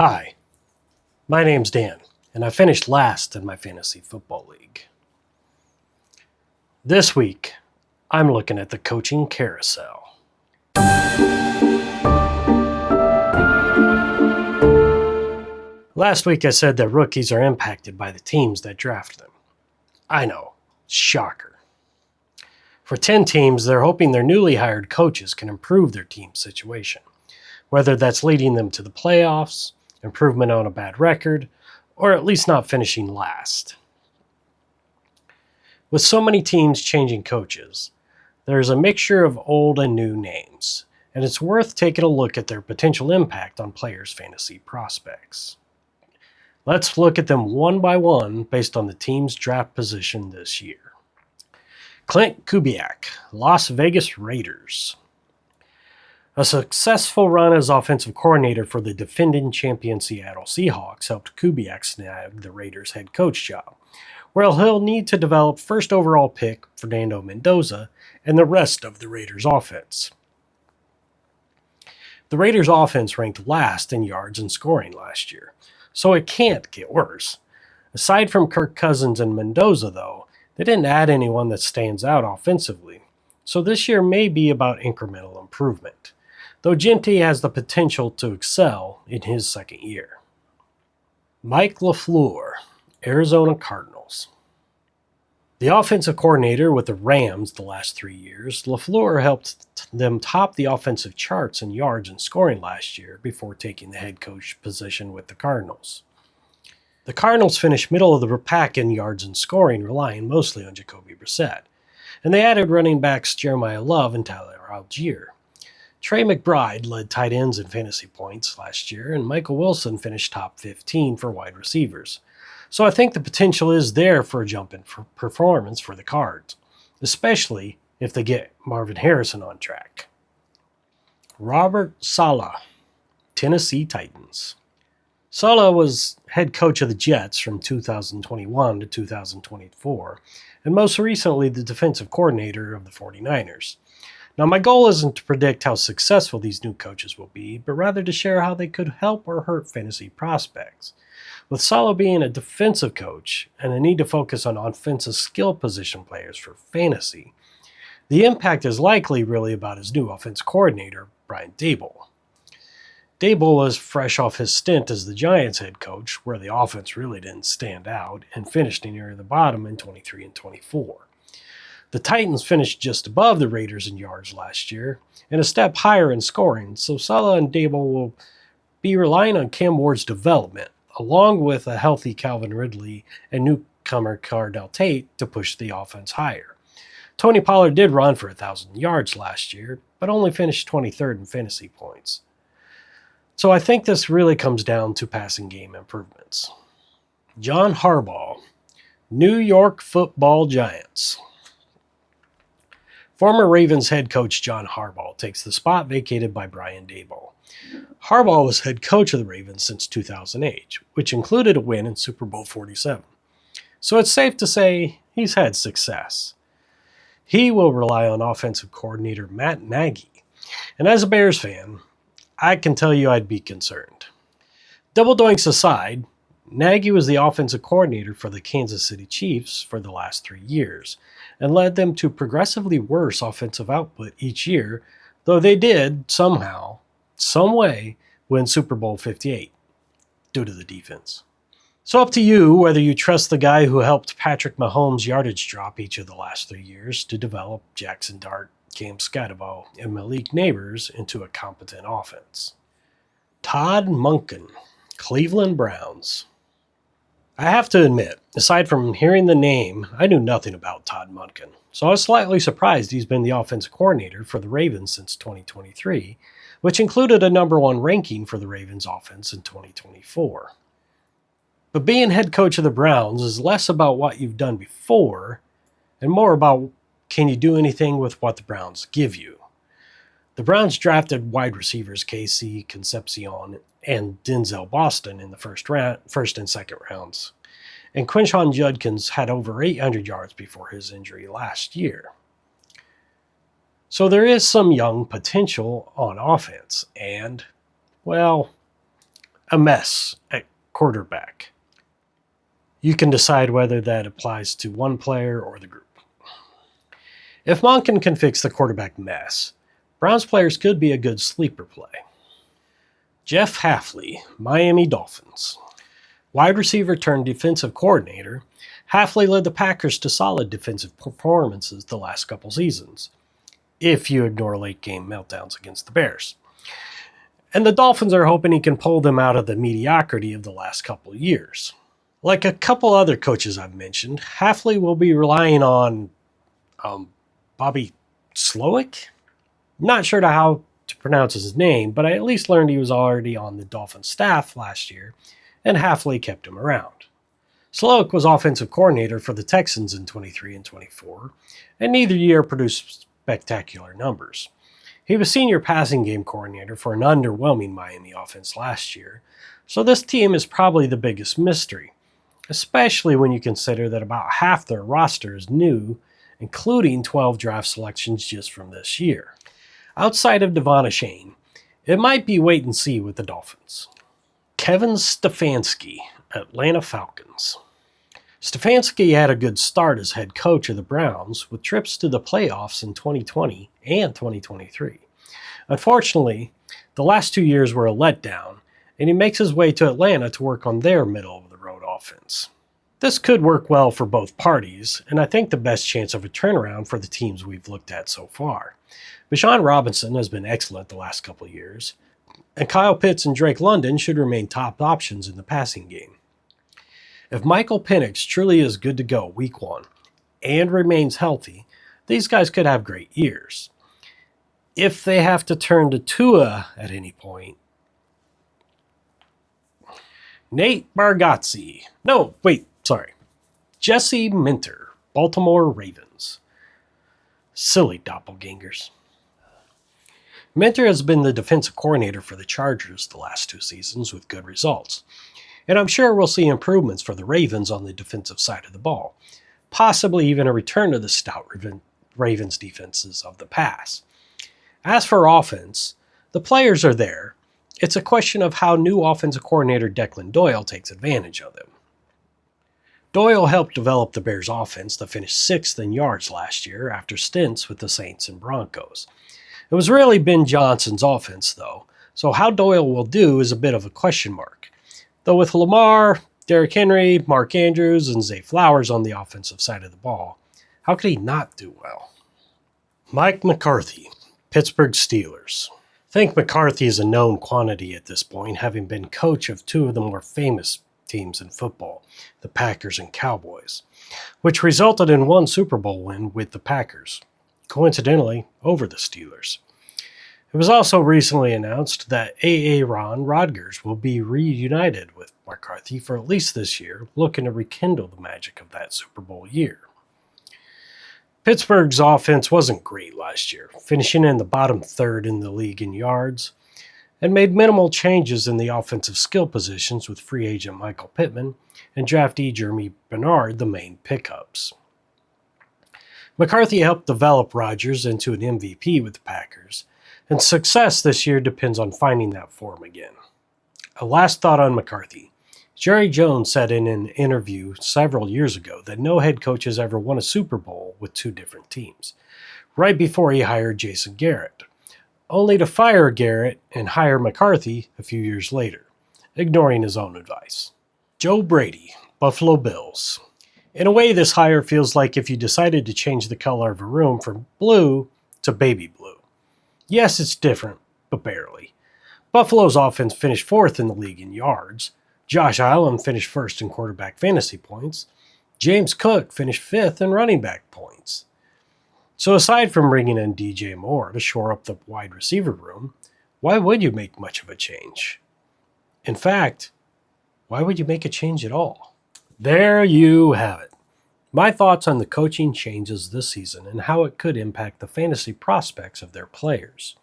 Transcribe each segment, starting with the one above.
Hi, my name's Dan, and I finished last in my fantasy football league. This week, I'm looking at the Coaching Carousel. Last week I said that rookies are impacted by the teams that draft them. I know, shocker. For 10 teams, they're hoping their newly hired coaches can improve their team's situation, whether that's leading them to the playoffs, improvement on a bad record, or at least not finishing last. With so many teams changing coaches, there's a mixture of old and new names, and it's worth taking a look at their potential impact on players' fantasy prospects. Let's look at them one by one based on the team's draft position this year. Clint Kubiak, Las Vegas Raiders. A successful run as offensive coordinator for the defending champion Seattle Seahawks helped Kubiak snag the Raiders' head coach job, where he'll need to develop first overall pick Fernando Mendoza and the rest of the Raiders' offense. The Raiders' offense ranked last in yards and scoring last year, so it can't get worse. Aside from Kirk Cousins and Mendoza, though, they didn't add anyone that stands out offensively, so this year may be about incremental improvement, though Genty has the potential to excel in his second year. Mike LaFleur, Arizona Cardinals. The offensive coordinator with the Rams the last 3 years, LaFleur helped them top the offensive charts in yards and scoring last year before taking the head coach position with the Cardinals. The Cardinals finished middle of the pack in yards and scoring, relying mostly on Jacoby Brissett, and they added running backs Jeremiah Love and Tyler Algier. Trey McBride led tight ends in fantasy points last year, and Michael Wilson finished top 15 for wide receivers. So I think the potential is there for a jump in performance for the Cards, especially if they get Marvin Harrison on track. Robert Saleh, Tennessee Titans. Saleh was head coach of the Jets from 2021 to 2024, and most recently the defensive coordinator of the 49ers. Now, my goal isn't to predict how successful these new coaches will be, but rather to share how they could help or hurt fantasy prospects. With Saleh being a defensive coach and a need to focus on offensive skill position players for fantasy, the impact is likely really about his new offense coordinator, Brian Daboll. Daboll was fresh off his stint as the Giants head coach, where the offense really didn't stand out, and finished near the bottom in 23 and 24. The Titans finished just above the Raiders in yards last year, and a step higher in scoring, so Saleh and Daboll will be relying on Cam Ward's development, along with a healthy Calvin Ridley and newcomer Cardell Tate to push the offense higher. Tony Pollard did run for 1,000 yards last year, but only finished 23rd in fantasy points. So I think this really comes down to passing game improvements. John Harbaugh, New York Football Giants. Former Ravens head coach John Harbaugh takes the spot vacated by Brian Daboll. Harbaugh was head coach of the Ravens since 2008, which included a win in Super Bowl 47. So it's safe to say he's had success. He will rely on offensive coordinator Matt Nagy. And as a Bears fan, I can tell you I'd be concerned. Double doinks aside, Nagy was the offensive coordinator for the Kansas City Chiefs for the last 3 years and led them to progressively worse offensive output each year, though they did somehow, some way, win Super Bowl 58 due to the defense. So up to you whether you trust the guy who helped Patrick Mahomes' yardage drop each of the last 3 years to develop Jackson Dart, Cam Scatterbo, and Malik Neighbors into a competent offense. Todd Monken, Cleveland Browns. I have to admit, aside from hearing the name, I knew nothing about Todd Monken, so I was slightly surprised he's been the offensive coordinator for the Ravens since 2023, which included a number 1 ranking for the Ravens offense in 2024. But being head coach of the Browns is less about what you've done before and more about can you do anything with what the Browns give you. The Browns drafted wide receivers Casey Concepcion and Denzel Boston in the first and second rounds, and Quinshon Judkins had over 800 yards before his injury last year. So there is some young potential on offense, and, well, a mess at quarterback. You can decide whether that applies to one player or the group. If Monken can fix the quarterback mess, Browns players could be a good sleeper play. Jeff Hafley, Miami Dolphins. Wide receiver turned defensive coordinator, Hafley led the Packers to solid defensive performances the last couple seasons, if you ignore late-game meltdowns against the Bears. And the Dolphins are hoping he can pull them out of the mediocrity of the last couple years. Like a couple other coaches I've mentioned, Hafley will be relying on Bobby Slowick? Not sure how to pronounce his name, but I at least learned he was already on the Dolphins staff last year, and Hafley kept him around. Slowick was offensive coordinator for the Texans in 23 and 24, and neither year produced spectacular numbers. He was senior passing game coordinator for an underwhelming Miami offense last year, so this team is probably the biggest mystery, especially when you consider that about half their roster is new, including 12 draft selections just from this year. Outside of Devon Achane, it might be wait and see with the Dolphins. Kevin Stefanski, Atlanta Falcons. Stefanski had a good start as head coach of the Browns with trips to the playoffs in 2020 and 2023. Unfortunately, the last 2 years were a letdown, and he makes his way to Atlanta to work on their middle-of-the-road offense. This could work well for both parties, and I think the best chance of a turnaround for the teams we've looked at so far. Bijan Robinson has been excellent the last couple of years, and Kyle Pitts and Drake London should remain top options in the passing game. If Michael Penix truly is good to go week 1 and remains healthy, these guys could have great years. If they have to turn to Tua at any point, Jesse Minter, Baltimore Ravens. Silly doppelgangers. Minter has been the defensive coordinator for the Chargers the last 2 seasons with good results, and I'm sure we'll see improvements for the Ravens on the defensive side of the ball, possibly even a return to the stout Ravens defenses of the past. As for offense, the players are there. It's a question of how new offensive coordinator Declan Doyle takes advantage of them. Doyle helped develop the Bears' offense that finished 6th in yards last year after stints with the Saints and Broncos. It was really Ben Johnson's offense, though, so how Doyle will do is a bit of a question mark. Though with Lamar, Derrick Henry, Mark Andrews, and Zay Flowers on the offensive side of the ball, how could he not do well? Mike McCarthy, Pittsburgh Steelers. I think McCarthy is a known quantity at this point, having been coach of 2 of the more famous teams in football, the Packers and Cowboys, which resulted in 1 Super Bowl win with the Packers, coincidentally over the Steelers. It was also recently announced that Aaron Rodgers will be reunited with McCarthy for at least this year, looking to rekindle the magic of that Super Bowl year. Pittsburgh's offense wasn't great last year, finishing in the bottom 3rd in the league in yards, and made minimal changes in the offensive skill positions with free agent Michael Pittman and draftee Jeremy Bernard the main pickups. McCarthy helped develop Rodgers into an MVP with the Packers, and success this year depends on finding that form again. A last thought on McCarthy. Jerry Jones said in an interview several years ago that no head coach has ever won a Super Bowl with 2 different teams, right before he hired Jason Garrett, only to fire Garrett and hire McCarthy a few years later, ignoring his own advice. Joe Brady, Buffalo Bills. In a way, this hire feels like if you decided to change the color of a room from blue to baby blue. Yes, it's different, but barely. Buffalo's offense finished 4th in the league in yards. Josh Allen finished 1st in quarterback fantasy points. James Cook finished 5th in running back points. So aside from bringing in DJ Moore to shore up the wide receiver room, why would you make much of a change? In fact, why would you make a change at all? There you have it. My thoughts on the coaching changes this season and how it could impact the fantasy prospects of their players.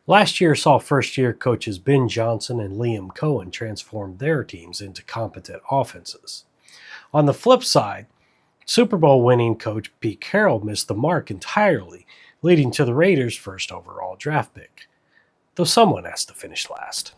Last year saw first-year coaches Ben Johnson and Liam Cohen transform their teams into competent offenses. On the flip side, Super Bowl winning coach Pete Carroll missed the mark entirely, leading to the Raiders' first overall draft pick. Though someone has to finish last.